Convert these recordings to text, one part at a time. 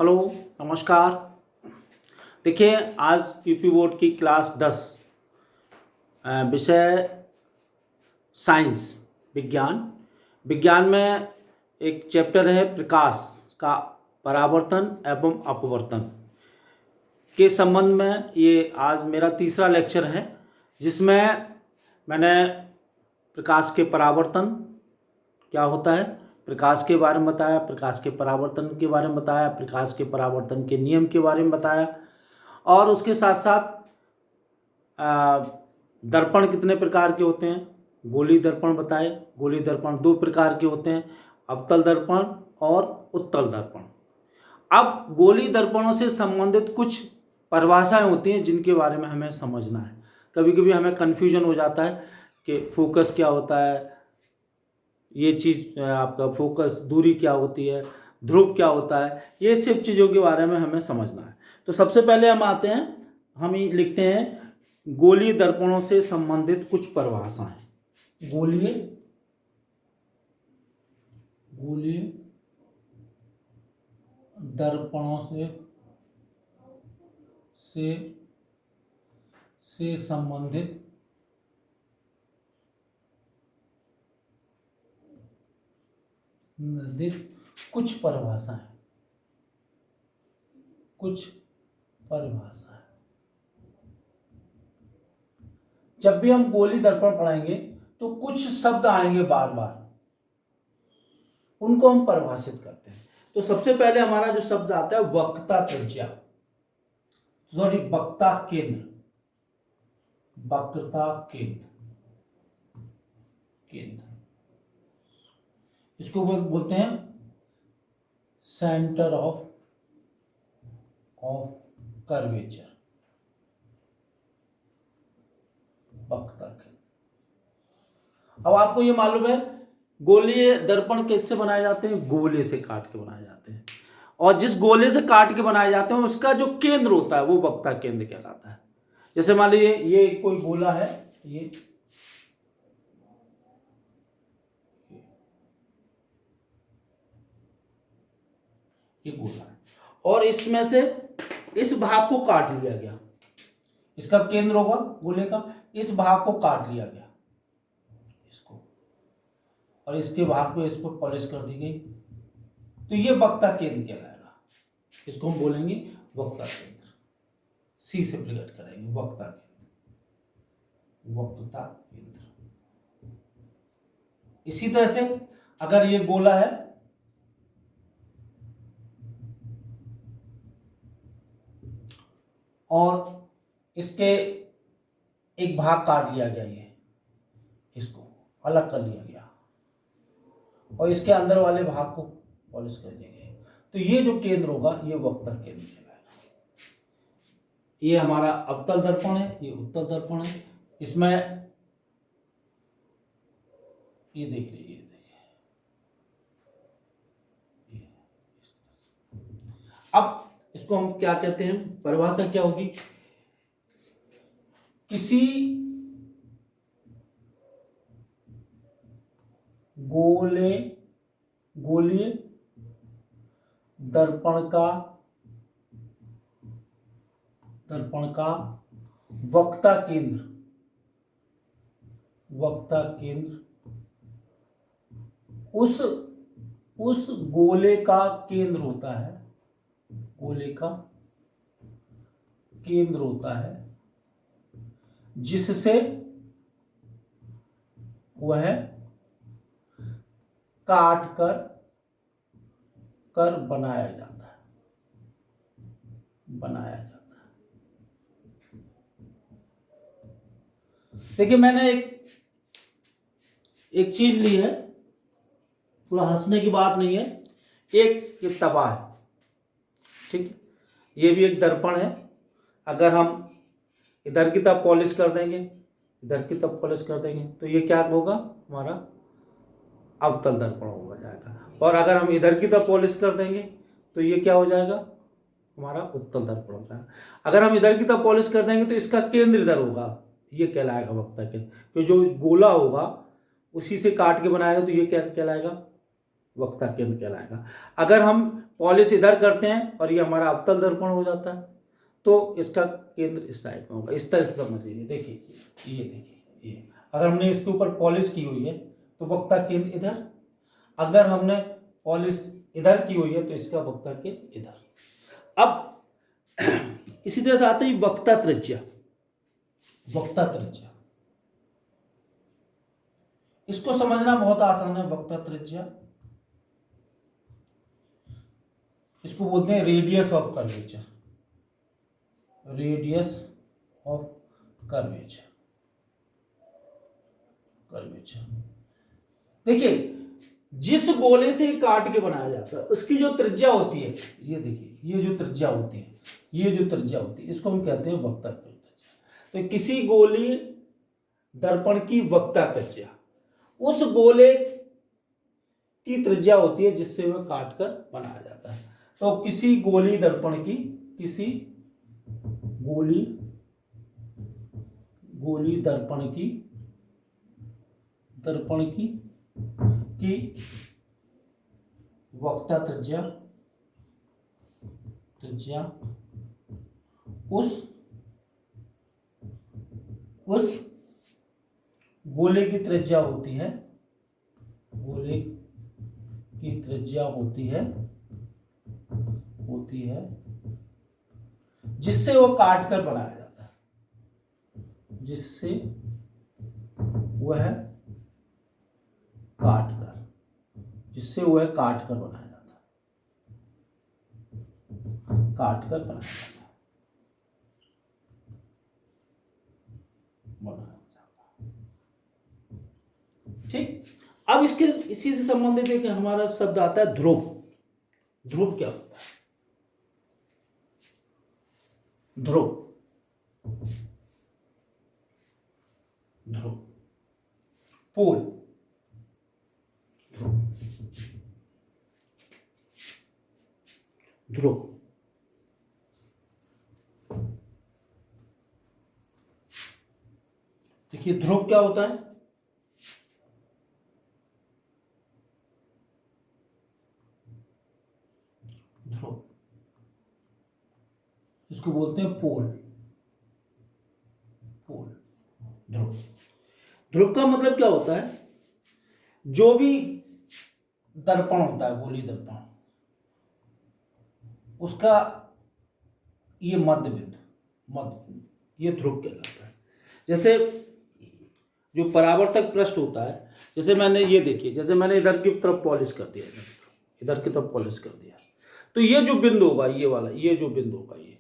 Hello, नमस्कार। देखिए, आज यूपी बोर्ड की क्लास 10 विषय साइंस विज्ञान विज्ञान में एक चैप्टर है प्रकाश का परावर्तन एवं अपवर्तन के संबंध में। ये आज मेरा तीसरा लेक्चर है, जिसमें मैंने प्रकाश के परावर्तन क्या होता है, प्रकाश के बारे में बताया, प्रकाश के परावर्तन के बारे में बताया, प्रकाश के परावर्तन के नियम के बारे में बताया, और उसके साथ साथ दर्पण कितने प्रकार के होते हैं, गोलीय दर्पण बताए। गोलीय दर्पण दो प्रकार के होते हैं, अवतल दर्पण और उत्तल दर्पण। अब गोलीय दर्पणों से संबंधित कुछ परिभाषाएं होती हैं जिनके बारे में हमें समझना है। कभी कभी हमें कन्फ्यूजन हो जाता है कि फोकस क्या होता है, ये चीज़ आपका फोकस दूरी क्या होती है, ध्रुव क्या होता है, ये सब चीज़ों के बारे में हमें समझना है। तो सबसे पहले हम आते हैं, हम ही लिखते हैं गोलीय दर्पणों से संबंधित कुछ परिभाषाएं। गोलीय दर्पणों से संबंधित कुछ परिभाषाएं। जब भी हम गोलीय दर्पण पढ़ाएंगे तो कुछ शब्द आएंगे बार बार, उनको हम परिभाषित करते हैं। तो सबसे पहले हमारा जो शब्द आता है वक्रता त्रिज्या, सॉरी वक्रता केंद्र। इसको बोलते हैं सेंटर ऑफ कर्वेचर, वक्रता केंद्र। अब आपको ये मालूम है गोलीय दर्पण किससे बनाए जाते हैं, गोले से काट के बनाए जाते हैं, और जिस गोले से काट के बनाए जाते हैं उसका जो केंद्र होता है वो वक्रता केंद्र कहलाता है। जैसे मान लीजिए ये कोई गोला है, ये गोला है, और इसमें से इस भाग को काट लिया गया, इसका केंद्र होगा गोले का, इस भाग को काट लिया गया इसको, और इसके भाग पे इस पर पॉलिश कर दी गई, तो ये वक्रता केंद्र कहलाएगा। इसको हम बोलेंगे वक्रता केंद्र, सी से प्रकट करेंगे वक्रता केंद्र। इसी तरह से अगर ये गोला है, और इसके एक भाग काट लिया गया, ये इसको अलग कर लिया गया, और इसके अंदर वाले भाग को पॉलिश कर दिया गया, तो ये जो केंद्र होगा ये वक्रता केंद्र कहलाएगा। ये हमारा अवतल दर्पण है, ये उत्तल दर्पण है। इसमें ये देखिए, अब इसको हम क्या कहते हैं, परिभाषा क्या होगी, किसी गोलीय दर्पण का वक्रता केंद्र उस गोले का केंद्र होता है, जिससे वह काट कर बनाया जाता है। देखिए, मैंने एक चीज ली है, थोड़ा हंसने की बात नहीं है, एक तवा है, ठीक है, ये भी एक दर्पण है। अगर हम इधर की तरफ पॉलिश कर देंगे, तो ये क्या होगा, हमारा अवतल दर्पण हो जाएगा, और अगर हम इधर की तरफ पॉलिश कर देंगे तो ये क्या हो जाएगा, हमारा उत्तल दर्पण हो जाएगा। अगर हम इधर की तरफ पॉलिश कर देंगे तो इसका केंद्र इधर होगा, ये कहलाएगा वक्रता केंद्र। तो जो गोला होगा उसी से काट के बनाएगा तो ये क्या कहलाएगा, वक्ता केंद्र कहलाएगा। अगर हम पॉलिश इधर करते हैं और ये हमारा अवतल दर्पण हो जाता है तो इसका केंद्र इस साइड में होगा। इस तरह से समझ लीजिए। देखिए ये देखिए, ये अगर हमने इसके ऊपर पॉलिश की हुई है तो वक्ता केंद्र इधर, अगर हमने पॉलिश इधर की हुई है तो इसका वक्ता केंद्र इधर। अब इसी तरह से आते हैं वक्ता त्रिज्या। वक्ता त्रिज्या इसको समझना बहुत आसान है। वक्ता त्रिज्या इसको बोलते हैं radius of curvature. Radius of curvature. Curvature देखिए, जिस गोले से काट के बनाया जाता है उसकी जो त्रिज्या होती है, ये देखिए, ये जो त्रिज्या होती है, ये जो त्रिज्या होती है, इसको हम कहते हैं वक्ता त्रिज्या। तो किसी गोली दर्पण की वक्ता त्रिज्या उस गोले की त्रिज्या होती है जिससे वह काट कर बनाया जाता है। तो किसी गोली दर्पण की, किसी गोली दर्पण की वक्ता त्रिज्या उस गोले की त्रिज्या होती है, गोले की त्रिज्या होती है जिससे वो काट कर बनाया जाता है, जिससे वह काट कर बनाया जाता है, काट कर बनाया जाता है। ठीक। अब इसके इसी से संबंधित एक हमारा शब्द आता है ध्रुव। ध्रुव क्या होता है? ध्रुव पोल, ध्रुव देखिए, ध्रुव क्या होता है? ध्रुव इसको बोलते हैं पोल। ध्रुव, ध्रुव का मतलब क्या होता है? जो भी दर्पण होता है, गोली दर्पण, उसका ये मध्य बिंदु, ये ध्रुव कहलाता है। जैसे जो परावर्तक पृष्ठ होता है, जैसे मैंने ये देखिए, जैसे मैंने इधर की तरफ पॉलिश कर दिया, इधर की तरफ पॉलिश कर दिया, तो ये जो बिंदु होगा, ये वाला, ये जो बिंदु होगा, ये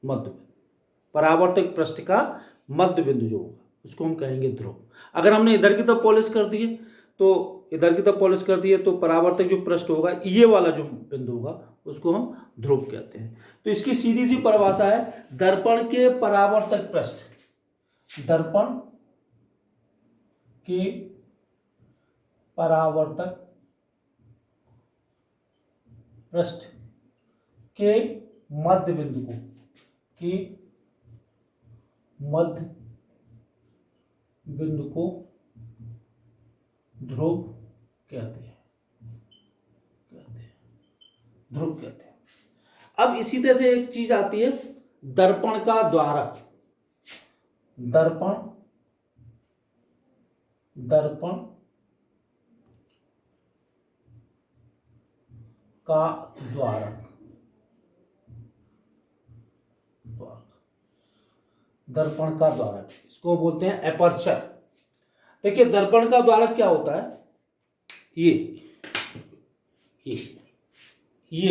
मध्य बिंदु, परावर्तक पृष्ठ का मध्य बिंदु जो होगा उसको हम कहेंगे ध्रुव। अगर हमने इधर की तरफ पॉलिश कर दी है तो परावर्तक जो पृष्ठ होगा, ये वाला जो बिंदु होगा, उसको हम ध्रुव कहते हैं। तो इसकी सीधी सी परिभाषा है, दर्पण के परावर्तक पृष्ठ, दर्पण के परावर्तक पृष्ठ के मध्य बिंदु को, ध्रुव कहते हैं। अब इसी तरह से एक चीज आती है, दर्पण का द्वारक। दर्पण का द्वारक, दर्पण का द्वारक, इसको बोलते हैं एपर्चर। देखिए, दर्पण का द्वारक क्या होता है? ये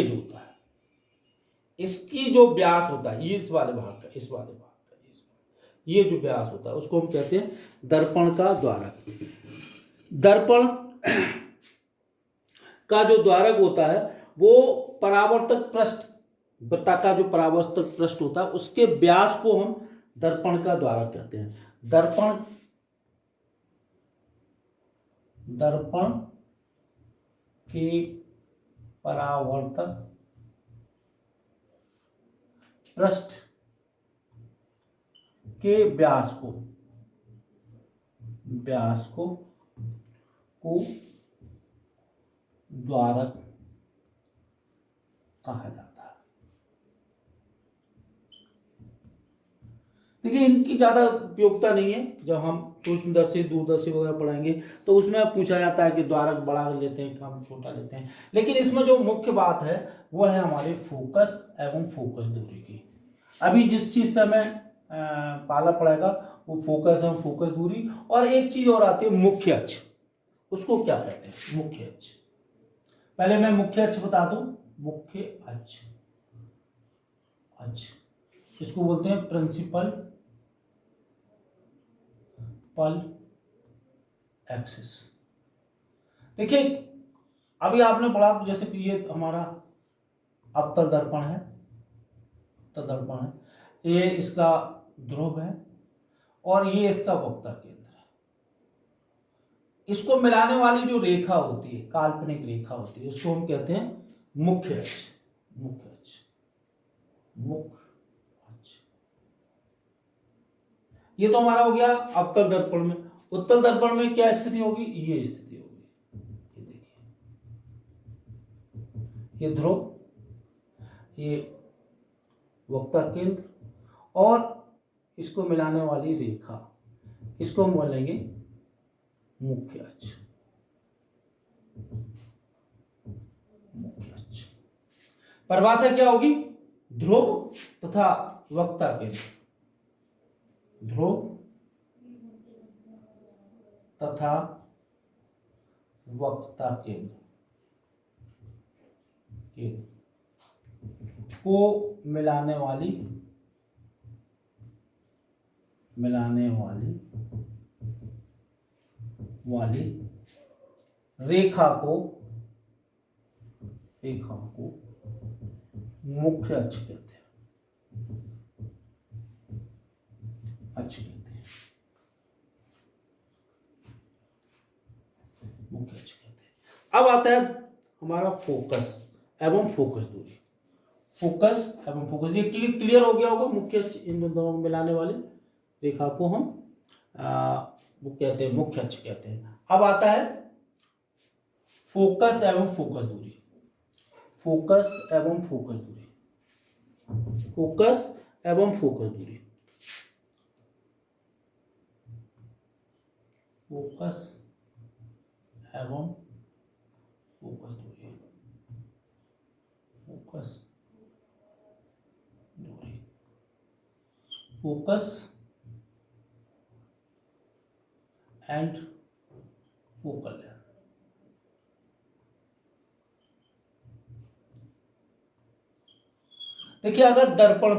जो होता है, इसकी जो व्यास होता है, ये इस वाले भाग का, ये जो व्यास होता है उसको हम कहते हैं दर्पण का द्वारक। दर्पण का जो द्वारक होता है वो परावर्तक पृष्ठ, वृत्ता का जो परावर्तक पृष्ठ होता है उसके व्यास को हम दर्पण का द्वारक कहते हैं। दर्पण के परावर्तक पृष्ठ के व्यास को द्वारक कहा जाता है। देखिए इनकी ज्यादा उपयोगिता नहीं है, जब हम सूक्ष्मदर्शी दूरदर्शी वगैरह पढ़ेंगे तो उसमें पूछा जाता है कि द्वारक बड़ा लेते हैं कम छोटा लेते हैं, लेकिन इसमें जो मुख्य बात है वो है हमारे फोकस एवं फोकस दूरी की। अभी जिस चीज से हमें पाला पड़ेगा वो फोकस एवं फोकस दूरी, और एक चीज और आती है मुख्य अक्ष। उसको क्या कहते हैं? मुख्य अक्ष। पहले मैं मुख्य अक्ष बता दूं। मुख्य अक्ष, अक्ष इसको बोलते हैं प्रिंसिपल पल एक्सिस। देखिए अभी आपने पढ़ा जैसे कि ये हमारा अवतल दर्पण है, अवतल दर्पण है, ये इसका ध्रुव है और ये इसका वक्ता केंद्र है। इसको मिलाने वाली जो रेखा होती है, काल्पनिक रेखा होती है, उसको हम कहते हैं मुख्य अक्ष। मुख्य अक्ष, मुख्य अक्ष। ये तो हमारा हो गया अवतल दर्पण में। उत्तल दर्पण में क्या स्थिति होगी? ये स्थिति होगी। ये देखिए, ये ध्रुव, ये वक्ता केंद्र और इसको मिलाने वाली रेखा, इसको हम बोलेंगे मुख्य अक्ष। मुख्य अक्ष परिभाषा क्या होगी? ध्रुव तथा वक्ता केंद्र, ध्रुव तथा वक्ता केंद्र को मिलाने वाली रेखा को मुख्य अक्ष कहते हैं। अक्ष कहते हैं, मुख्य अक्ष कहते हैं। अब आता है हमारा फोकस एवं फोकस दूरी। फोकस एवं फोकस, ये क्लियर हो गया होगा। मुख्य अक्ष, इन दोनों मिलाने वाली रेखा को हम वो कहते हैं, मुख्य अक्ष कहते हैं। अब आता है फोकस एवं फोकस दूरी। फोकस एवं फोकस दूरी, फोकस एवं फोकस दूरी, फोकस एवं फोकस दूरी, फोकस दूरी, फोकस एंड फोकल लेंथ। देखिए अगर दर्पण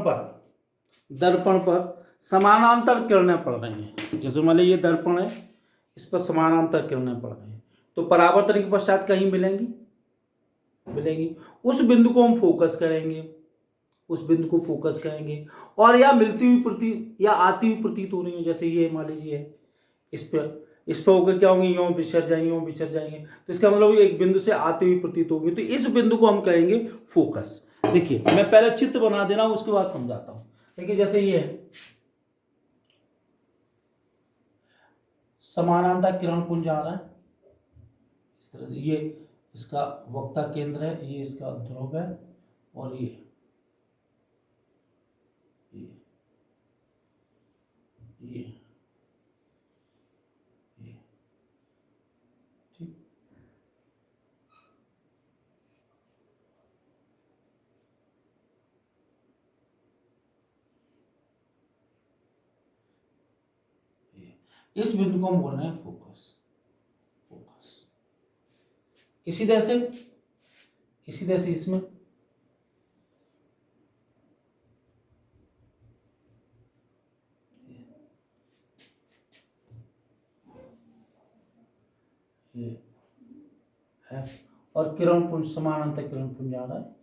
पर समानांतर किरणें पड़ रही हैं, जैसे मान लीजिए ये दर्पण है, इस पर समानांतर किरणें पड़ रही हैं, तो परावर्तन के पश्चात कहीं मिलेंगी। उस बिंदु को हम फोकस करेंगे, उस बिंदु को फोकस करेंगे। और या मिलती हुई या आती हुई प्रतीत हो रही है, जैसे ये मान लीजिए इस पर होकर क्या होंगे? यूं बिछर जाएंगे, तो इसका मतलब एक बिंदु से आती हुई प्रतीत होगी, तो इस बिंदु को हम कहेंगे फोकस। देखिए मैं पहले चित्र बना दे रहा हूं, उसके बाद समझाता हूं। देखिए जैसे ये है, समानांतर किरण पुंज आ रहा है इस तरह से, ये इसका वक्ता केंद्र है, ये इसका ध्रुव है और ये ठीक। इस बिंदु को हम बोल रहे हैं फोकस। इसी तरह से इसमें ये है, और किरण पुंज, समानांतर किरण पुंज आ रहा है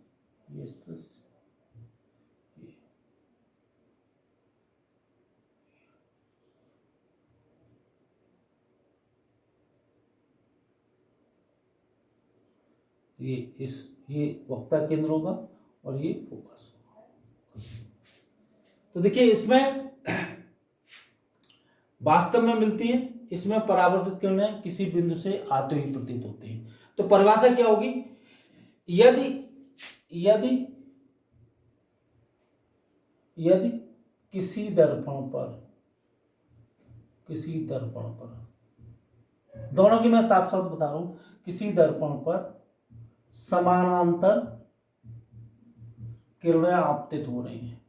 ये इस तरह से। ये वक्ता केंद्र होगा और ये फोकस होगा। तो देखिए इसमें वास्तव में मिलती है, इसमें परावर्तित किरणें किसी बिंदु से आते हुए प्रतीत होती हैं। तो परिभाषा क्या होगी, यदि यदि यदि किसी दर्पण पर दोनों की मैं साफ साफ बता रहा हूं, किसी दर्पण पर समानांतर किरणें आपतित हो रही हैं,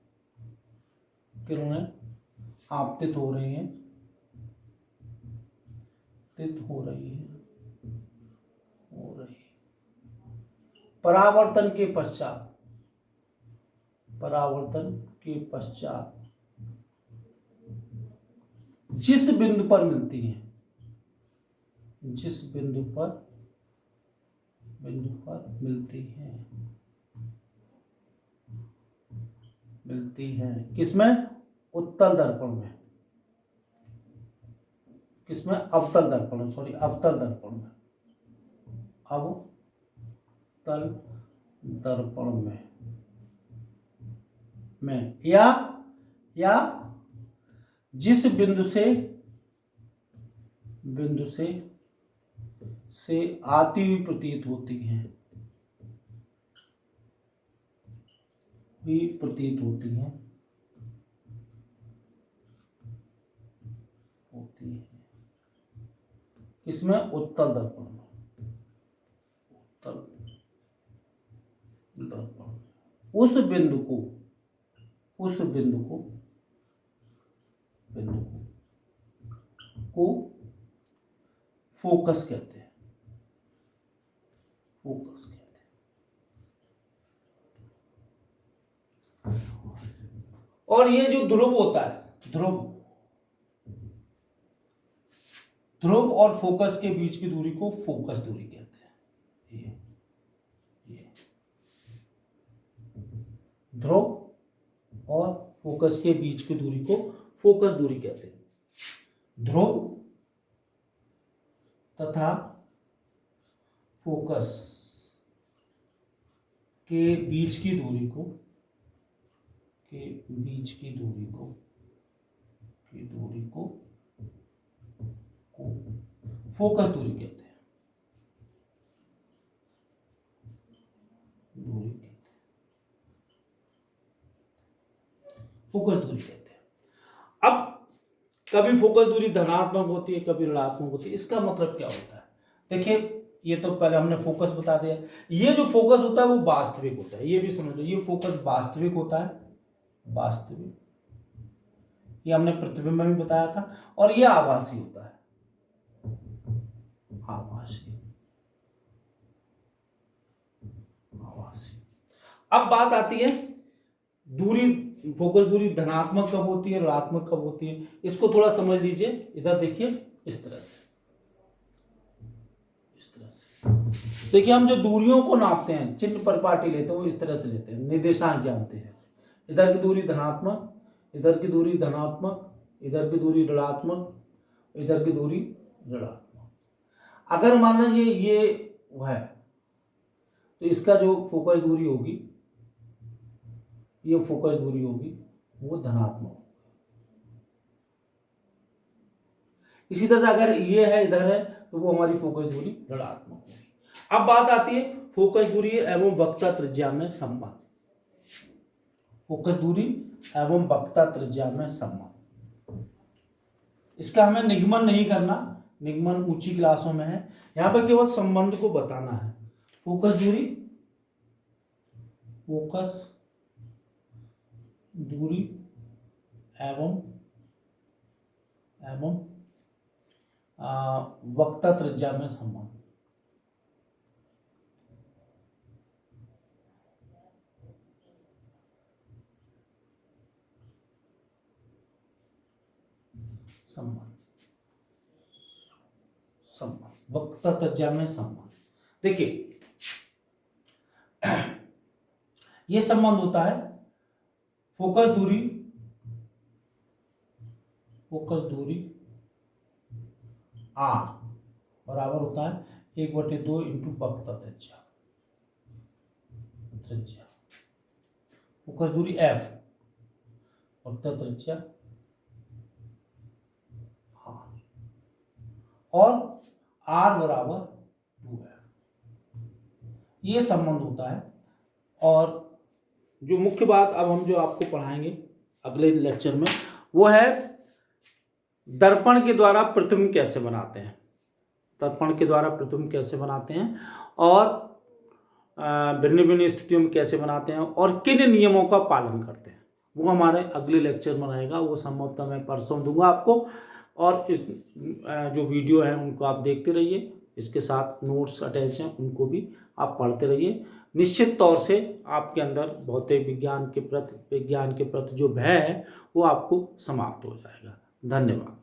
परावर्तन के पश्चात जिस बिंदु पर मिलती हैं, किसमें, उत्तल दर्पण में, किसमें, अवतल दर्पण में, अवतल दर्पण में या जिस बिंदु से आती हुई प्रतीत होती हैं, इसमें उत्तल दर्पण में, उस बिंदु को फोकस कहते हैं, और ये जो ध्रुव होता है, ध्रुव और फोकस के बीच की दूरी को फोकस दूरी कहते हैं। ये ध्रुव और फोकस के बीच की दूरी को फोकस दूरी कहते हैं। ध्रुव तथा फोकस के बीच की दूरी को फोकस दूरी कहते हैं। अब कभी फोकस दूरी धनात्मक होती है, कभी ऋणात्मक होती है। इसका मतलब क्या होता है, देखिए ये तो पहले हमने फोकस बता दिया। ये जो फोकस होता है वो वास्तविक होता है, ये भी समझ लो, ये फोकस वास्तविक होता है, ये हमने प्रतिबिंब में भी बताया था। और ये आभासी होता है, अब बात आती है दूरी, फोकस दूरी धनात्मक कब होती है, ऋणात्मक कब होती है। इसको थोड़ा समझ लीजिए, इधर देखिए, इस तरह से देखिए, हम जो दूरियों को नापते हैं, चिन्ह परिपाटी लेते हैं, वो इस तरह से लेते हैं, निर्देशांक जानते हैं। इधर की दूरी धनात्मक, इधर की दूरी धनात्मक, इधर की दूरी ऋणात्मक, इधर की दूरी ऋणात्मक। अगर मान लीजिए ये है, तो इसका जो फोकस दूरी होगी, ये फोकस दूरी होगी, वो धनात्मक। इसी तरह से अगर ये है, इधर है, तो वो हमारी फोकस दूरी ऋणात्मक होगी। अब बात आती है फोकस दूरी एवं वक्रता त्रिज्या में संबंध। फोकस दूरी एवं वक्रता त्रिज्या में संबंध, इसका हमें निगमन नहीं करना, निगमन ऊंची क्लासों में है। यहां पर केवल संबंध को बताना है। फोकस दूरी एवं वक्रता त्रिज्या में संबंध। वक्रता त्रिज्या में संबंध, देखिए ये संबंध होता है फोकस दूरी r बराबर होता है 1/2 इंटू वक्रता त्रिज्या। फोकस दूरी f, वक्रता त्रिज्या r, और r बराबर 2f। ये संबंध होता है। और जो मुख्य बात अब हम जो आपको पढ़ाएंगे अगले लेक्चर में वो है दर्पण के द्वारा प्रतिबिंब कैसे बनाते हैं, दर्पण के द्वारा प्रतिबिंब कैसे बनाते हैं और भिन्न भिन्न स्थितियों में कैसे बनाते हैं और किन नियमों का पालन करते हैं, वो हमारे अगले लेक्चर में रहेगा। वो संभवतः मैं परसों दूंगा आपको। और इस जो वीडियो है उनको आप देखते रहिए, इसके साथ नोट्स अटैच हैं उनको भी आप पढ़ते रहिए। निश्चित तौर से आपके अंदर भौतिक विज्ञान के प्रति जो भय है वो आपको समाप्त हो जाएगा। धन्यवाद।